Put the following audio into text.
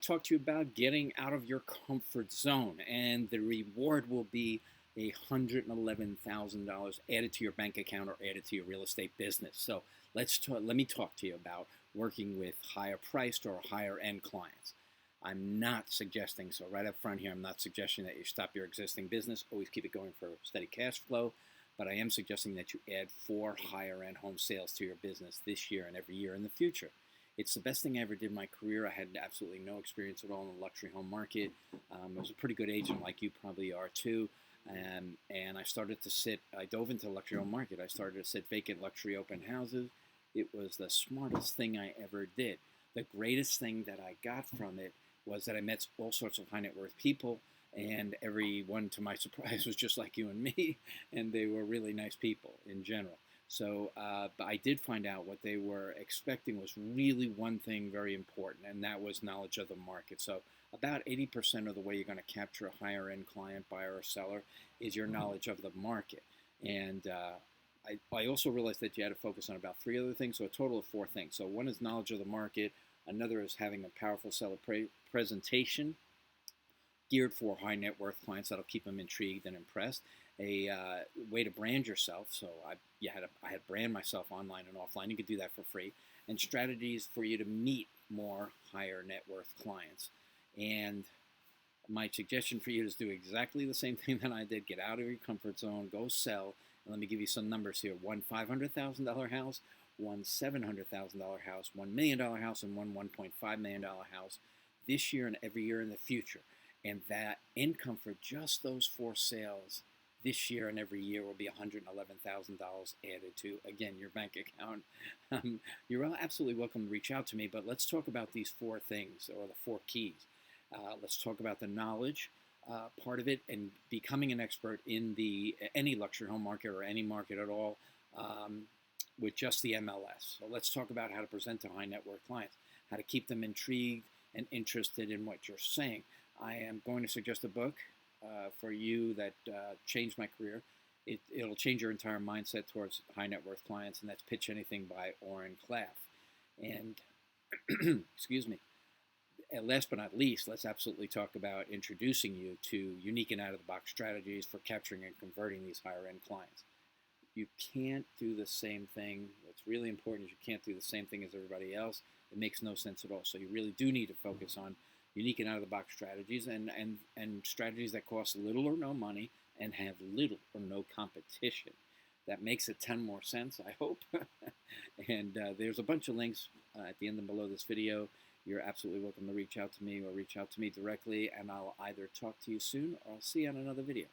talk to you about getting out of your comfort zone, and the reward will be $111,000 added to your bank account or added to your real estate business. So let me talk to you about working with higher priced or higher end clients. I'm not suggesting, so right up front here, I'm not suggesting that you stop your existing business. Always keep it going for steady cash flow. But I am suggesting that you add 4 higher end home sales to your business this year and every year in the future. It's the best thing I ever did in my career. I had absolutely no experience at all in the luxury home market. I was a pretty good agent, like you probably are too. And I dove into the luxury home market. I started to sit vacant luxury open houses. It was the smartest thing I ever did. The greatest thing that I got from it was that I met all sorts of high net worth people, and everyone, to my surprise, was just like you and me, and they were really nice people in general. So, but I did find out what they were expecting was really one thing very important, and that was knowledge of the market. So, about 80% of the way you're going to capture a higher end client, buyer, or seller is your knowledge of the market. And I also realized that you had to focus on about 3 other things, so a total of 4 things. So, one is knowledge of the market, another is having a powerful seller presentation geared for high net worth clients that'll keep them intrigued and impressed. A way to brand yourself. So I had brand myself online and offline. You could do that for free. And strategies for you to meet more higher net worth clients. And my suggestion for you is do exactly the same thing that I did. Get out of your comfort zone. Go sell. And let me give you some numbers here. One $500,000 house, one $700,000 house, $1 million house, and one $1.5 million house this year and every year in the future. And that income for just those 4 sales this year and every year will be $111,000 added to, again, your bank account. You're absolutely welcome to reach out to me, but let's talk about these 4 things, or the 4 keys. Let's talk about the knowledge part of it and becoming an expert in any luxury home market or any market at all with just the MLS. So let's talk about how to present to high net worth clients, how to keep them intrigued and interested in what you're saying. I am going to suggest a book for you that changed my career. It'll change your entire mindset towards high net worth clients, and that's Pitch Anything by Oren Klaff. And excuse me. And last but not least, let's absolutely talk about introducing you to unique and out-of-the-box strategies for capturing and converting these higher-end clients. You can't do the same thing. What's really important is you can't do the same thing as everybody else. It makes no sense at all. So you really do need to focus on unique and out-of-the-box strategies and strategies that cost little or no money and have little or no competition. That makes a ton more sense, I hope. And there's a bunch of links at the end and below this video. You're absolutely welcome to reach out to me or reach out to me directly, and I'll either talk to you soon or I'll see you on another video.